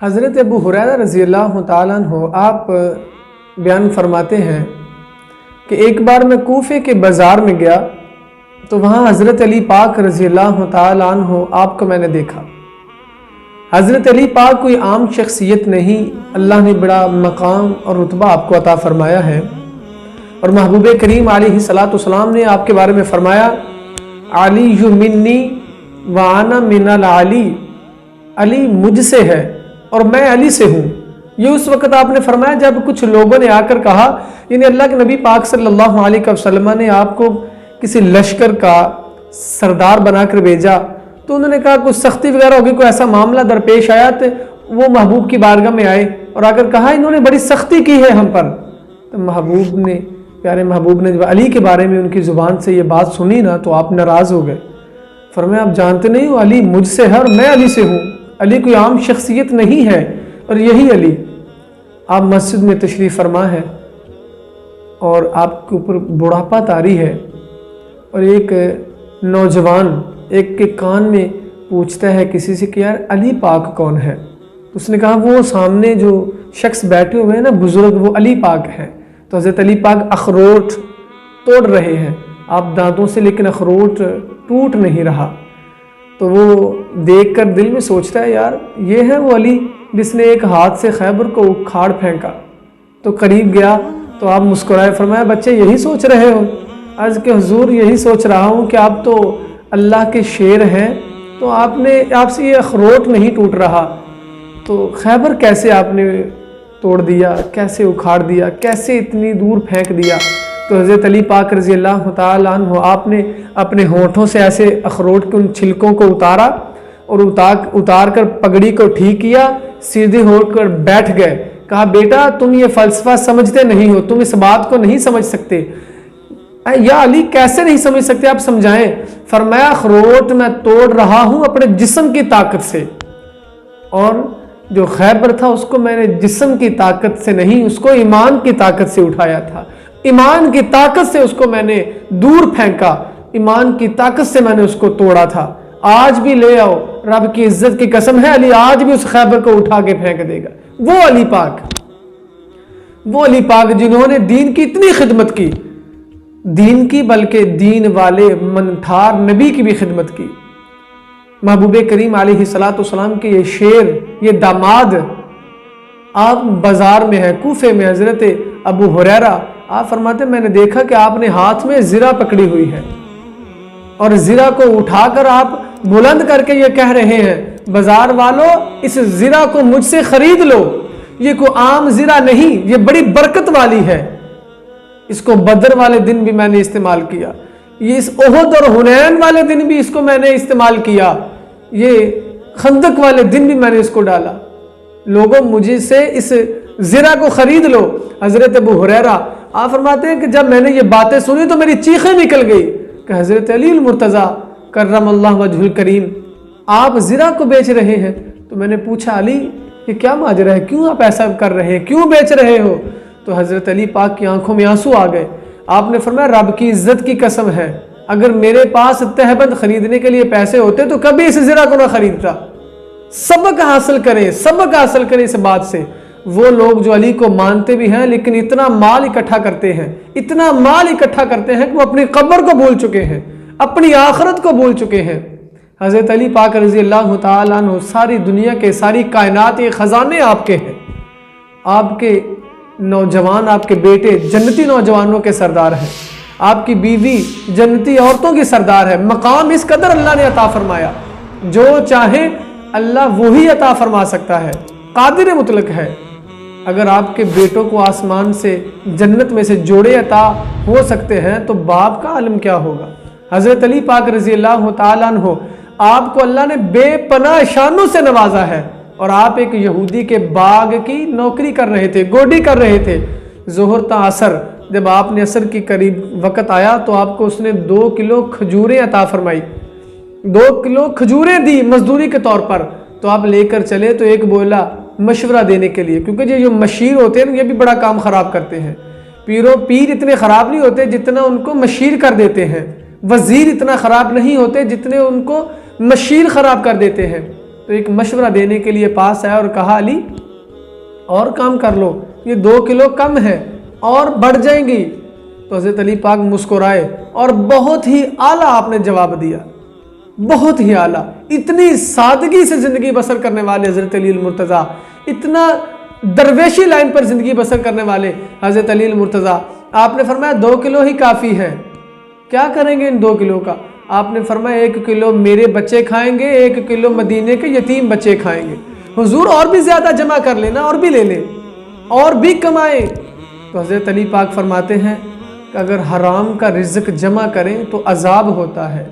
حضرت ابو ہریرہ رضی اللہ تعالیٰ عنہ آپ بیان فرماتے ہیں کہ ایک بار میں کوفے کے بازار میں گیا تو وہاں حضرت علی پاک رضی اللہ تعالیٰ عنہ آپ کو میں نے دیکھا۔ حضرت علی پاک کوئی عام شخصیت نہیں، اللہ نے بڑا مقام اور رتبہ آپ کو عطا فرمایا ہے، اور محبوب کریم علیہ الصلوۃ والسلام نے آپ کے بارے میں فرمایا علی منی وانا من العلی، علی مجھ سے ہے اور میں علی سے ہوں۔ یہ اس وقت آپ نے فرمایا جب کچھ لوگوں نے آ کر کہا، یعنی اللہ کے نبی پاک صلی اللہ علیہ وسلم نے آپ کو کسی لشکر کا سردار بنا کر بھیجا، تو انہوں نے کہا کچھ سختی وغیرہ ہوگی، کوئی ایسا معاملہ درپیش آیا تو وہ محبوب کی بارگاہ میں آئے اور آ کر کہا انہوں نے بڑی سختی کی ہے ہم پر۔ تو محبوب نے، پیارے محبوب نے جب علی کے بارے میں ان کی زبان سے یہ بات سنی نا تو آپ ناراض ہو گئے۔ فرمایا آپ جانتے نہیں ہو علی مجھ سے ہے اور میں علی سے ہوں، علی کوئی عام شخصیت نہیں ہے، اور یہی علی۔ آپ مسجد میں تشریف فرما ہے اور آپ کے اوپر بڑھاپا طاری ہے، اور ایک نوجوان ایک کے کان میں پوچھتا ہے کسی سے کہ یار علی پاک کون ہے؟ اس نے کہا وہ سامنے جو شخص بیٹھے ہوئے ہیں نا بزرگ، وہ علی پاک ہیں۔ تو حضرت علی پاک اخروٹ توڑ رہے ہیں آپ دانتوں سے، لیکن اخروٹ ٹوٹ نہیں رہا۔ تو وہ دیکھ کر دل میں سوچتا ہے یار یہ ہے وہ علی جس نے ایک ہاتھ سے خیبر کو اکھاڑ پھینکا۔ تو قریب گیا تو آپ مسکرائے، فرمایا بچے یہی سوچ رہے ہو؟ عرض کہ حضور یہی سوچ رہا ہوں کہ آپ تو اللہ کے شیر ہیں، تو آپ سے یہ اخروٹ نہیں ٹوٹ رہا، تو خیبر کیسے آپ نے توڑ دیا، کیسے اکھاڑ دیا، کیسے اتنی دور پھینک دیا؟ تو حضرت علی پاک رضی اللہ تعالیٰ عنہ آپ نے اپنے ہونٹوں سے ایسے اخروٹ کے ان چھلکوں کو اتارا اور اتار کر پگڑی کو ٹھیک کیا، سیدھے ہو کر بیٹھ گئے۔ کہا بیٹا تم یہ فلسفہ سمجھتے نہیں ہو، تم اس بات کو نہیں سمجھ سکتے۔ یا علی کیسے نہیں سمجھ سکتے، آپ سمجھائیں۔ فرمایا اخروٹ میں توڑ رہا ہوں اپنے جسم کی طاقت سے، اور جو خیبر تھا اس کو میں نے جسم کی طاقت سے نہیں، اس کو ایمان کی طاقت سے اٹھایا تھا، ایمان کی طاقت سے اس کو میں نے دور پھینکا، ایمان کی طاقت سے میں نے اس کو توڑا تھا۔ آج بھی لے آؤ، رب کی عزت کی قسم ہے علی آج بھی اس خیبر کو اٹھا کے پھینک دے گا۔ وہ علی پاک جنہوں نے دین کی اتنی خدمت کی، دین کی بلکہ دین والے منتھار نبی کی بھی خدمت کی۔ محبوب کریم علیہ الصلوۃ والسلام کے یہ شیر، یہ داماد، آپ بازار میں ہیں کوفے میں، حضرت ابو ہریرہ آپ فرماتے میں نے دیکھا کہ آپ نے ہاتھ میں زرہ پکڑی ہوئی ہے، اور زرہ کو اٹھا کر آپ بلند کر کے یہ کہہ رہے ہیں بازار والوں اس زرہ کو مجھ سے خرید لو، یہ کوئی عام زرہ نہیں، یہ بڑی برکت والی ہے۔ اس کو بدر والے دن بھی میں نے استعمال کیا، یہ اس احد اور حنین والے دن بھی اس کو میں نے استعمال کیا، یہ خندق والے دن بھی میں نے اس کو ڈالا، لوگوں مجھے سے اس زرہ کو خرید لو۔ حضرت ابو ہریرہ آپ فرماتے ہیں کہ جب میں نے یہ باتیں سنی تو میری چیخیں نکل گئی کہ حضرت علی المرتضیٰ کرم اللہ وجہ الکریم آپ زرہ کو بیچ رہے ہیں۔ تو میں نے پوچھا علی یہ کیا ماجرا ہے، کیوں آپ ایسا کر رہے ہیں، کیوں بیچ رہے ہو؟ تو حضرت علی پاک کی آنکھوں میں آنسو آ گئے۔ آپ نے فرمایا رب کی عزت کی قسم ہے اگر میرے پاس تہبند خریدنے کے لیے پیسے ہوتے تو کبھی اس زرہ کو نہ خریدتا۔ سبق حاصل کریں اس بات سے۔ وہ لوگ جو علی کو مانتے بھی ہیں لیکن اتنا مال اکٹھا کرتے ہیں کہ وہ اپنی قبر کو بھول چکے ہیں، اپنی آخرت کو بھول چکے ہیں۔ حضرت علی پاک رضی اللہ تعالیٰ عنہ ساری دنیا کے، ساری کائنات کے خزانے آپ کے ہیں، آپ کے نوجوان، آپ کے بیٹے جنتی نوجوانوں کے سردار ہیں، آپ کی بیوی جنتی عورتوں کی سردار ہے۔ مقام اس قدر اللہ نے عطا فرمایا، جو چاہے اللہ وہی عطا فرما سکتا ہے، قادر مطلق ہے۔ اگر آپ کے بیٹوں کو آسمان سے جنت میں سے جوڑے عطا ہو سکتے ہیں تو باپ کا عالم کیا ہوگا۔ حضرت علی پاک رضی اللہ تعالیٰ عنہ آپ کو اللہ نے بے پناہ شانوں سے نوازا ہے، اور آپ ایک یہودی کے باغ کی نوکری کر رہے تھے، گوڈی کر رہے تھے۔ ظہر تا عصر جب آپ نے عصر کی قریب وقت آیا تو آپ کو اس نے 2 کلو کھجوریں عطا فرمائی، 2 کلو کھجوریں دی مزدوری کے طور پر۔ تو آپ لے کر چلے تو ایک بولا مشورہ دینے کے لیے، کیونکہ یہ جو مشیر ہوتے ہیں یہ بھی بڑا کام خراب کرتے ہیں۔ پیر اتنے خراب نہیں ہوتے جتنا ان کو مشیر کر دیتے ہیں، وزیر اتنا خراب نہیں ہوتے جتنے ان کو مشیر خراب کر دیتے ہیں۔ تو ایک مشورہ دینے کے لیے پاس آیا اور کہا علی اور کام کر لو، یہ 2 کلو کم ہے اور بڑھ جائیں گی۔ تو حضرت علی پاک مسکرائے اور بہت ہی اعلیٰ آپ نے جواب دیا، بہت ہی اعلیٰ۔ اتنی سادگی سے زندگی بسر کرنے والے حضرت علی المرتضیٰ، اتنا درویشی لائن پر زندگی بسر کرنے والے حضرت علی المرتضیٰ، آپ نے فرمایا 2 کلو ہی کافی ہے، کیا کریں گے ان 2 کلو کا؟ آپ نے فرمایا 1 کلو میرے بچے کھائیں گے، 1 کلو مدینے کے یتیم بچے کھائیں گے۔ حضور اور بھی زیادہ جمع کر لینا، اور بھی لے لیں، اور بھی کمائیں۔ تو حضرت علی پاک فرماتے ہیں کہ اگر حرام کا رزق جمع کریں تو عذاب ہوتا ہے،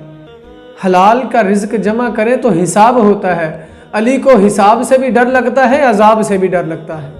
حلال کا رزق جمع کریں تو حساب ہوتا ہے۔ علی کو حساب سے بھی ڈر لگتا ہے، عذاب سے بھی ڈر لگتا ہے۔